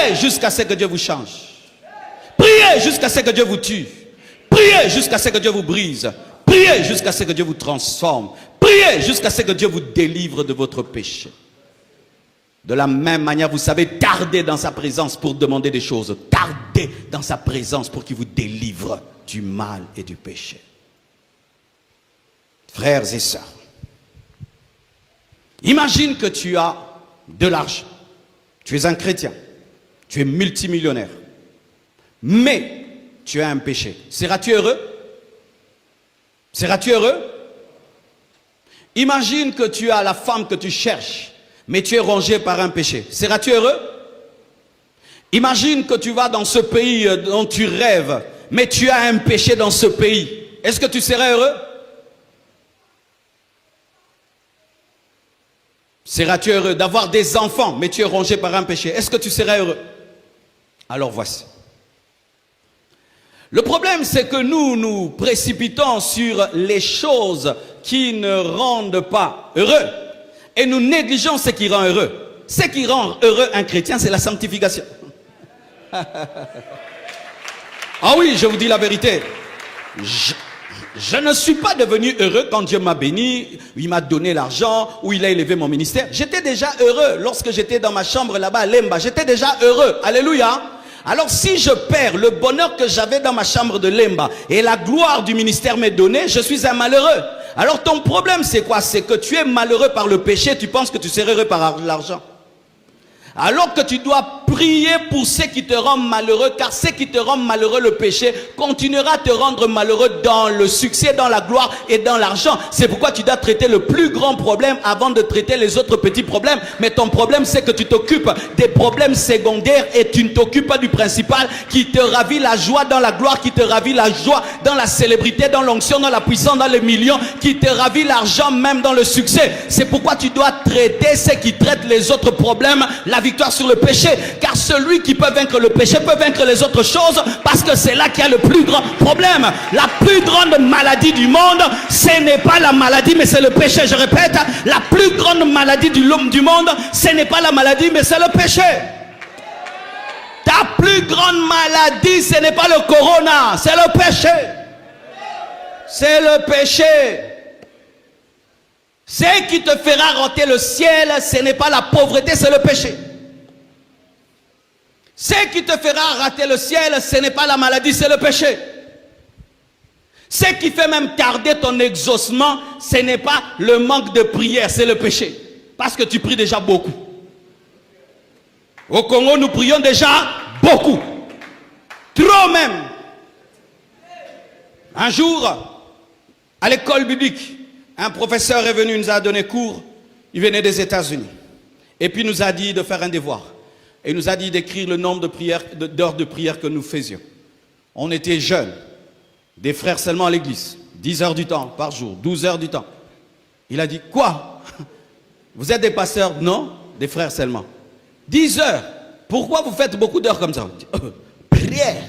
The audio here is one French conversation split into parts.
Priez jusqu'à ce que Dieu vous change. Priez jusqu'à ce que Dieu vous tue. Priez jusqu'à ce que Dieu vous brise. Priez jusqu'à ce que Dieu vous transforme. Priez jusqu'à ce que Dieu vous délivre de votre péché. De la même manière, vous savez, tardez dans sa présence pour demander des choses. Tardez dans sa présence pour qu'il vous délivre du mal et du péché. Frères et sœurs, imagine que tu as de l'argent. Tu es un chrétien. Tu es multimillionnaire. Mais tu as un péché. Seras-tu heureux? Seras-tu heureux? Imagine que tu as la femme que tu cherches, mais tu es rongé par un péché. Seras-tu heureux? Imagine que tu vas dans ce pays dont tu rêves, mais tu as un péché dans ce pays. Est-ce que tu serais heureux? Seras-tu heureux d'avoir des enfants, mais tu es rongé par un péché? Est-ce que tu serais heureux? Alors voici. Le problème, c'est que nous nous précipitons sur les choses qui ne rendent pas heureux. Et nous négligeons ce qui rend heureux. Ce qui rend heureux un chrétien, c'est la sanctification. Ah oui, je vous dis la vérité. Je ne suis pas devenu heureux quand Dieu m'a béni, il m'a donné l'argent, ou il a élevé mon ministère. J'étais déjà heureux lorsque j'étais dans ma chambre là-bas à Lemba. J'étais déjà heureux. Alléluia. Alors si je perds le bonheur que j'avais dans ma chambre de Lemba et la gloire du ministère m'est donnée, je suis un malheureux. Alors ton problème c'est quoi? C'est que tu es malheureux par le péché, tu penses que tu serais heureux par l'argent. Alors que tu dois prier pour ce qui te rend malheureux, car ce qui te rend malheureux, le péché, continuera à te rendre malheureux dans le succès, dans la gloire et dans l'argent. C'est pourquoi tu dois traiter le plus grand problème avant de traiter les autres petits problèmes. Mais ton problème, c'est que tu t'occupes des problèmes secondaires et tu ne t'occupes pas du principal qui te ravit la joie dans la gloire, qui te ravit la joie dans la célébrité, dans l'onction, dans la puissance, dans les millions, qui te ravit l'argent même dans le succès. C'est pourquoi tu dois traiter ce qui traite les autres problèmes, la victoire sur le péché, car celui qui peut vaincre le péché peut vaincre les autres choses, parce que c'est là qu'il y a le plus grand problème. La plus grande maladie du monde, ce n'est pas la maladie mais c'est le péché. Je répète, la plus grande maladie du monde, ce n'est pas la maladie mais c'est le péché. Ta plus grande maladie, ce n'est pas le corona, c'est le péché. C'est le péché. Ce qui te fera rater le ciel, ce n'est pas la pauvreté, c'est le péché. Ce qui te fera rater le ciel, ce n'est pas la maladie, c'est le péché. Ce qui fait même tarder ton exaucement, ce n'est pas le manque de prière, c'est le péché. Parce que tu pries déjà beaucoup. Au Congo, nous prions déjà beaucoup. Trop même. Un jour, à l'école biblique, un professeur est venu, nous a donné cours. Il venait des États-Unis. Et puis nous a dit de faire un devoir. Et il nous a dit d'écrire le nombre d'heures de prière que nous faisions. On était jeunes, des frères seulement à l'église, 10 heures du temps par jour, 12 heures du temps. Il a dit, quoi? Vous êtes des pasteurs? Non, des frères seulement. 10 heures. Pourquoi vous faites beaucoup d'heures comme ça? Prière.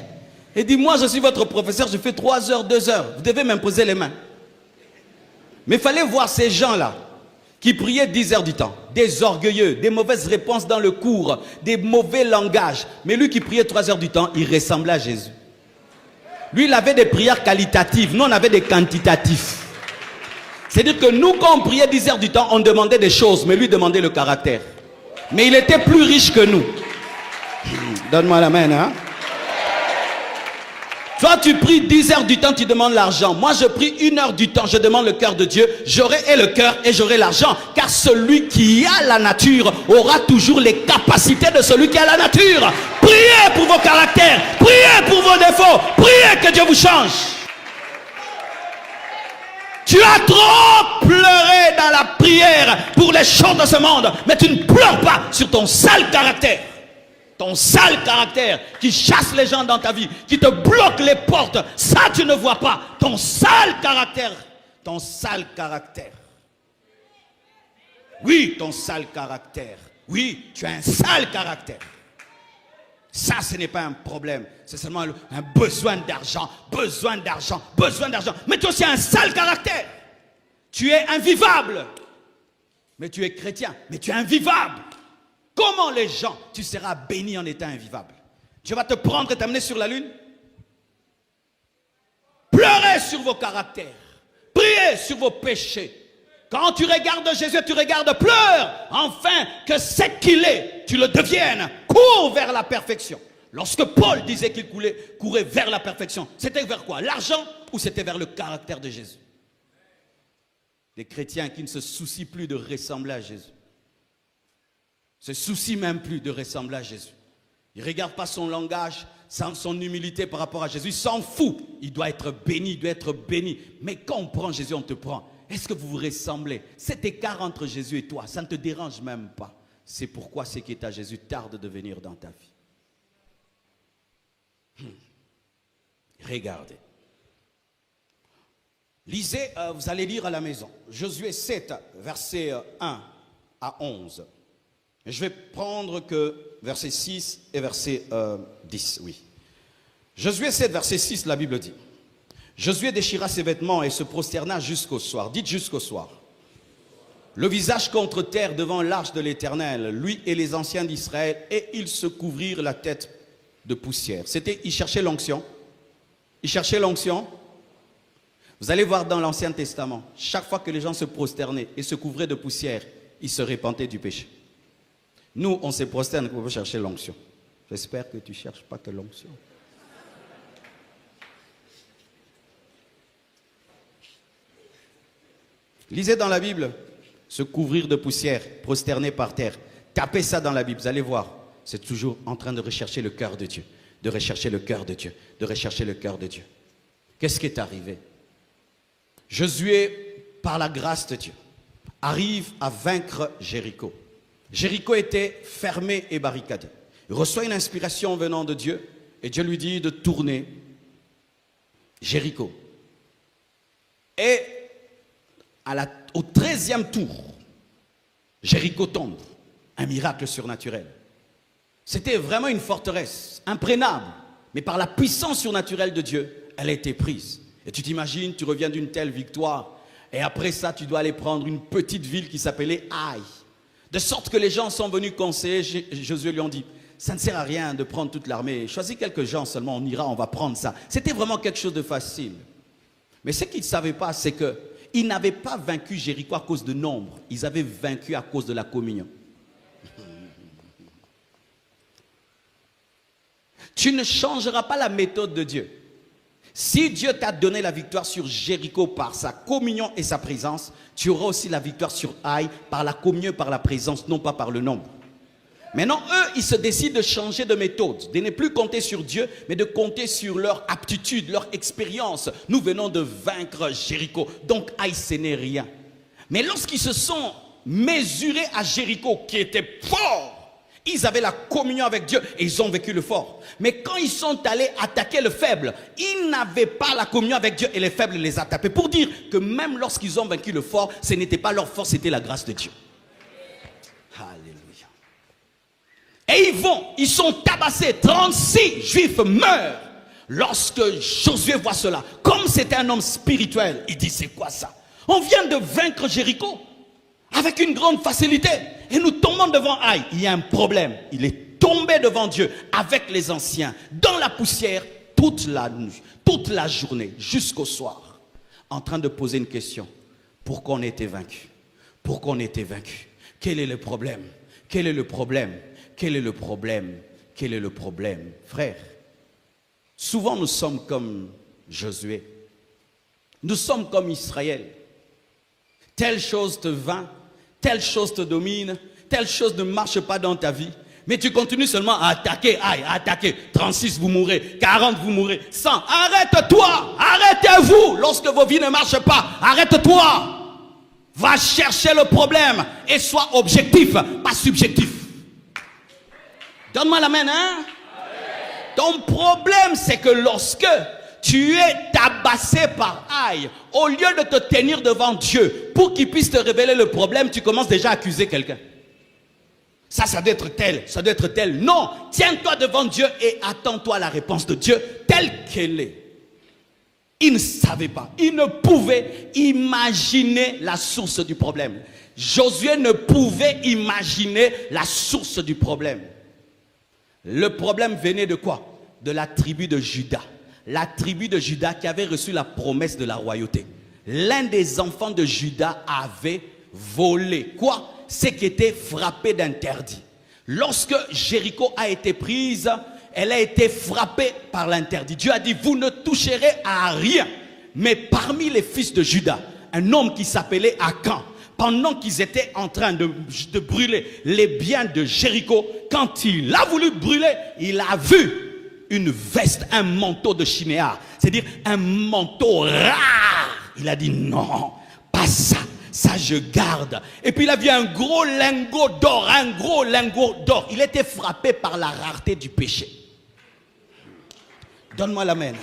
Il dit, moi je suis votre professeur, je fais 3 heures, 2 heures. Vous devez m'imposer les mains. Mais il fallait voir ces gens-là qui priaient 10 heures du temps, des orgueilleux, des mauvaises réponses dans le cours, des mauvais langages. Mais lui qui priait 3 heures du temps, il ressemblait à Jésus. Lui, il avait des prières qualitatives, nous on avait des quantitatifs. C'est-à-dire que nous, quand on priait 10 heures du temps, on demandait des choses, mais lui demandait le caractère. Mais il était plus riche que nous. Donne-moi la main, hein. Toi, tu pries 10 heures du temps, tu demandes l'argent. Moi, je prie 1 heure du temps, je demande le cœur de Dieu. J'aurai et le cœur et j'aurai l'argent. Car celui qui a la nature aura toujours les capacités de celui qui a la nature. Priez pour vos caractères, priez pour vos défauts, priez que Dieu vous change. Tu as trop pleuré dans la prière pour les choses de ce monde, mais tu ne pleures pas sur ton sale caractère. Ton sale caractère qui chasse les gens dans ta vie, qui te bloque les portes, ça tu ne vois pas. Ton sale caractère, ton sale caractère. Oui, ton sale caractère. Oui, tu as un sale caractère. Ça, ce n'est pas un problème. C'est seulement un besoin d'argent, besoin d'argent, besoin d'argent. Mais tu as aussi un sale caractère. Tu es invivable. Mais tu es chrétien, mais tu es invivable. comment les gens, tu seras béni en étant invivable. Dieu va te prendre et t'amener sur la lune. Pleurez sur vos caractères. Priez sur vos péchés. Quand tu regardes Jésus, tu regardes, pleure, afin que ce qu'il est, tu le deviennes. Cours vers la perfection. Lorsque Paul disait qu'il courait vers la perfection, c'était vers quoi? L'argent ou c'était vers le caractère de Jésus? Des chrétiens qui ne se soucient plus de ressembler à Jésus. Se soucient même plus de ressembler à Jésus. Il ne regarde pas son langage, son humilité par rapport à Jésus. Il s'en fout. Il doit être béni, il doit être béni. Mais quand on prend Jésus, on te prend. Est-ce que vous vous ressemblez? Cet écart entre Jésus et toi, ça ne te dérange même pas. C'est pourquoi ce qui est à Jésus tarde de venir dans ta vie. Regardez. Lisez, vous allez lire à la maison. Josué 7, versets 1 à 11. Je vais prendre que verset 6 et verset 10, oui. Josué 7, verset 6, la Bible dit. Josué déchira ses vêtements et se prosterna jusqu'au soir. Dites jusqu'au soir. Le visage contre terre devant l'arche de l'Éternel, lui et les anciens d'Israël, et ils se couvrirent la tête de poussière. Ils cherchaient l'onction. Ils cherchaient l'onction. Vous allez voir dans l'Ancien Testament, chaque fois que les gens se prosternaient et se couvraient de poussière, ils se repentaient du péché. Nous, on se prosterne pour chercher l'onction. J'espère que tu ne cherches pas que l'onction. Lisez dans la Bible, se couvrir de poussière, prosterner par terre. Tapez ça dans la Bible, vous allez voir. C'est toujours en train de rechercher le cœur de Dieu. De rechercher le cœur de Dieu. De rechercher le cœur de Dieu. Qu'est-ce qui est arrivé? Josué, par la grâce de Dieu, arrive à vaincre Jéricho. Jéricho était fermé et barricadé. Il reçoit une inspiration venant de Dieu et Dieu lui dit de tourner Jéricho. Et au 13e tour, Jéricho tombe. Un miracle surnaturel. C'était vraiment une forteresse imprégnable. Mais par la puissance surnaturelle de Dieu, elle a été prise. Et tu t'imagines, tu reviens d'une telle victoire. Et après ça, tu dois aller prendre une petite ville qui s'appelait Haï. De sorte que les gens sont venus conseiller. Josué lui ont dit, ça ne sert à rien de prendre toute l'armée. Choisis quelques gens seulement, on ira, on va prendre ça. C'était vraiment quelque chose de facile. Mais ce qu'ils ne savaient pas, c'est qu'ils n'avaient pas vaincu Jéricho à cause de nombre. Ils avaient vaincu à cause de la communion. Tu ne changeras pas la méthode de Dieu. Si Dieu t'a donné la victoire sur Jéricho par sa communion et sa présence, tu auras aussi la victoire sur Haï par la communion et par la présence, non pas par le nombre. Maintenant, eux, ils se décident de changer de méthode, de ne plus compter sur Dieu, mais de compter sur leur aptitude, leur expérience. Nous venons de vaincre Jéricho, donc Haï, ce n'est rien. Mais lorsqu'ils se sont mesurés à Jéricho, qui était fort, ils avaient la communion avec Dieu et ils ont vécu le fort. Mais quand ils sont allés attaquer le faible, ils n'avaient pas la communion avec Dieu et les faibles les a tapés. Pour dire que même lorsqu'ils ont vaincu le fort, ce n'était pas leur force, c'était la grâce de Dieu. Alléluia. Et ils sont tabassés. 36 Juifs meurent. Lorsque Josué voit cela, comme c'était un homme spirituel, il dit, c'est quoi ça? On vient de vaincre Jéricho avec une grande facilité. Et nous tombons devant Haï. Il y a un problème. Il est tombé devant Dieu avec les anciens, dans la poussière, toute la nuit, toute la journée, jusqu'au soir, en train de poser une question. Pourquoi on a été vaincu? Pourquoi on a été vaincu? Quel est le problème? Quel est le problème? Quel est le problème? Quel est le problème? Frère, souvent nous sommes comme Josué. Nous sommes comme Israël. Telle chose te vainc, telle chose te domine, telle chose ne marche pas dans ta vie. Mais tu continues seulement à attaquer, à attaquer. 36, vous mourrez. 40, vous mourrez. 100, arrête-toi. Arrêtez-vous. Lorsque vos vies ne marchent pas, arrête-toi. Va chercher le problème et sois objectif, pas subjectif. Donne-moi la main, hein? Ton problème, c'est que lorsque tu es tabassé par Haï, au lieu de te tenir devant Dieu pour qu'il puisse te révéler le problème, tu commences déjà à accuser quelqu'un. Ça doit être tel, ça doit être tel. Non, tiens-toi devant Dieu et attends-toi la réponse de Dieu telle qu'elle est. Ils ne savaient pas, ils ne pouvaient imaginer la source du problème. Josué ne pouvait imaginer la source du problème. Le problème venait de quoi? De la tribu de Juda. La tribu de Juda qui avait reçu la promesse de la royauté. L'un des enfants de Juda avait volé. Quoi? Ce qui était frappé d'interdit. Lorsque Jéricho a été prise, elle a été frappée par l'interdit. Dieu a dit, vous ne toucherez à rien. Mais parmi les fils de Juda, un homme qui s'appelait Akan, pendant qu'ils étaient en train de brûler les biens de Jéricho, quand il a voulu brûler, il a vu une veste, un manteau de chinéar, c'est-à-dire un manteau rare. Il a dit non, pas ça, ça je garde. Et puis il a vu un gros lingot d'or, un gros lingot d'or. Il était frappé par la rareté du péché. Donne-moi l'amen.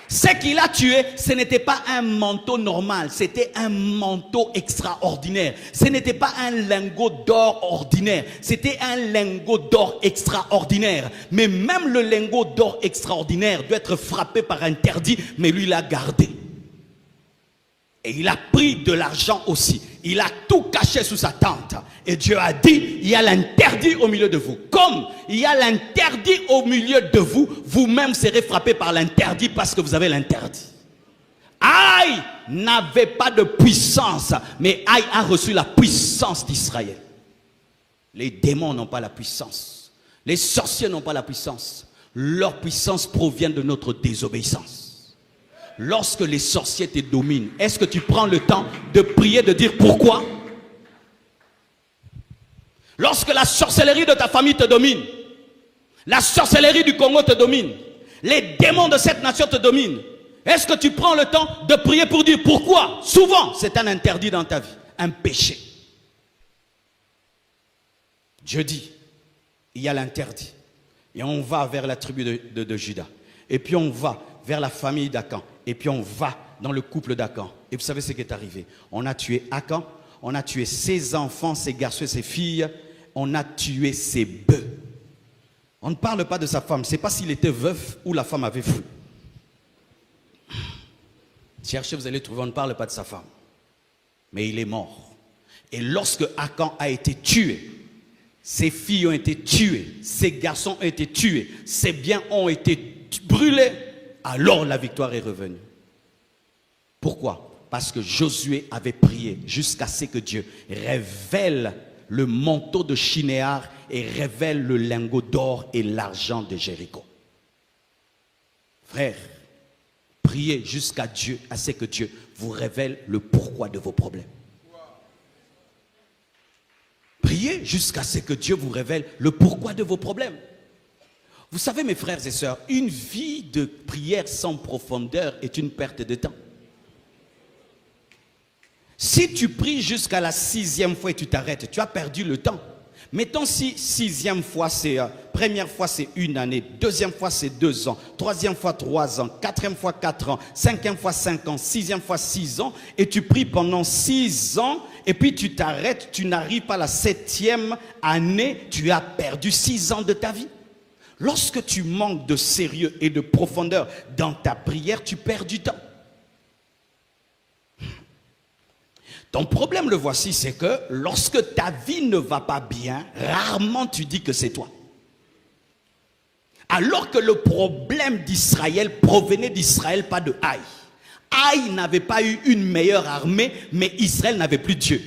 Ce qu'il a tué, ce n'était pas un manteau normal, c'était un manteau extraordinaire. Ce n'était pas un lingot d'or ordinaire, c'était un lingot d'or extraordinaire. Mais même le lingot d'or extraordinaire doit être frappé par interdit, mais lui l'a gardé. Et il a pris de l'argent aussi. Il a tout caché sous sa tente. Et Dieu a dit, il y a l'interdit au milieu de vous. Comme il y a l'interdit au milieu de vous, vous-même serez frappés par l'interdit parce que vous avez l'interdit. Aïe n'avait pas de puissance, mais Aïe a reçu la puissance d'Israël. Les démons n'ont pas la puissance. Les sorciers n'ont pas la puissance. Leur puissance provient de notre désobéissance. Lorsque les sorciers te dominent, est-ce que tu prends le temps de prier, de dire pourquoi? Lorsque la sorcellerie de ta famille te domine, la sorcellerie du Congo te domine, les démons de cette nation te dominent, est-ce que tu prends le temps de prier pour dire pourquoi? Souvent, c'est un interdit dans ta vie, un péché. Dieu dit, il y a l'interdit. Et on va vers la tribu de Juda. Et puis on va vers la famille d'Akan. Et puis on va dans le couple d'Akan. Et vous savez ce qui est arrivé? On a tué Akan, on a tué ses enfants, ses garçons, ses filles. On a tué ses bœufs. On ne parle pas de sa femme. Ce n'est pas s'il était veuf ou la femme avait fui. Cherchez, vous allez trouver, on ne parle pas de sa femme. Mais il est mort. Et lorsque Akan a été tué, ses filles ont été tuées, ses garçons ont été tués, ses biens ont été brûlés, alors la victoire est revenue. Pourquoi? Parce que Josué avait prié jusqu'à ce que Dieu révèle le manteau de Chinéar et révèle le lingot d'or et l'argent de Jéricho. Frère, priez jusqu'à Dieu, à ce que Dieu vous révèle le pourquoi de vos problèmes. Priez jusqu'à ce que Dieu vous révèle le pourquoi de vos problèmes. Vous savez, mes frères et sœurs, une vie de prière sans profondeur est une perte de temps. Si tu pries jusqu'à la 6e fois et tu t'arrêtes, tu as perdu le temps. Mettons si 6e fois, première fois c'est 1 année, 2e fois c'est 2 ans, 3e fois 3 ans, 4e fois 4 ans, 5e fois 5 ans, 6e fois 6 ans, et tu pries pendant 6 ans, et puis tu t'arrêtes, tu n'arrives pas à la 7e année, tu as perdu 6 ans de ta vie. Lorsque tu manques de sérieux et de profondeur dans ta prière, tu perds du temps. Ton problème, le voici, c'est que lorsque ta vie ne va pas bien, rarement tu dis que c'est toi. Alors que le problème d'Israël provenait d'Israël, pas de Aïe. Aïe n'avait pas eu une meilleure armée, mais Israël n'avait plus Dieu.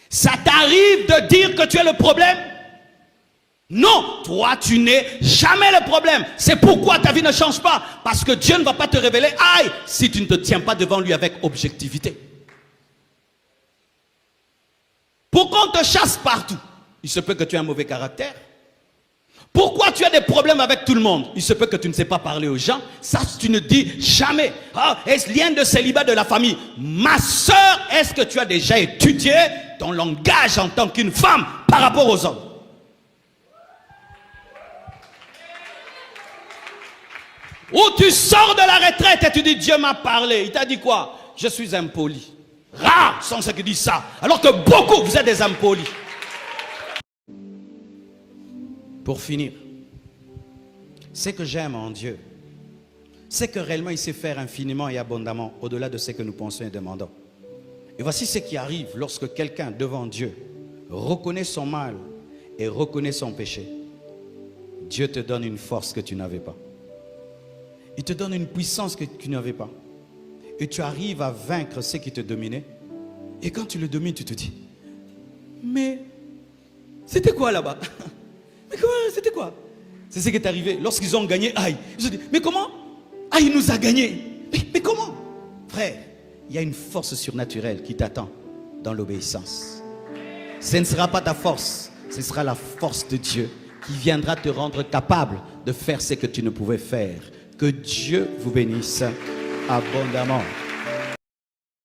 Ça t'arrive de dire que tu es le problème? Non, toi tu n'es jamais le problème. C'est pourquoi ta vie ne change pas. Parce que Dieu ne va pas te révéler aïe si tu ne te tiens pas devant lui avec objectivité. Pourquoi on te chasse partout? Il se peut que tu aies un mauvais caractère. Pourquoi tu as des problèmes avec tout le monde? Il se peut que tu ne sais pas parler aux gens. Ça, tu ne dis jamais. Ah, est-ce lien de célibat de la famille? Ma soeur, est-ce que tu as déjà étudié ton langage en tant qu'une femme par rapport aux hommes? Ou tu sors de la retraite et tu dis Dieu m'a parlé. Il t'a dit quoi? Je suis impoli. Rares sont ceux qui disent ça. Alors que beaucoup, vous êtes des impolis. Pour finir, ce que j'aime en Dieu, c'est que réellement il sait faire infiniment et abondamment au-delà de ce que nous pensons et demandons. Et voici ce qui arrive lorsque quelqu'un devant Dieu reconnaît son mal et reconnaît son péché. Dieu te donne une force que tu n'avais pas. Il te donne une puissance que tu n'avais pas. Et tu arrives à vaincre ce qui te dominait. Et quand tu le domines, tu te dis, mais c'était quoi là-bas? Mais comment, c'était quoi? C'est ce qui est arrivé. Lorsqu'ils ont gagné Aïe, ils ont dit, mais comment? Aïe nous a gagné. Mais comment? Frère, il y a une force surnaturelle qui t'attend dans l'obéissance. Ce ne sera pas ta force, ce sera la force de Dieu qui viendra te rendre capable de faire ce que tu ne pouvais faire. Que Dieu vous bénisse abondamment.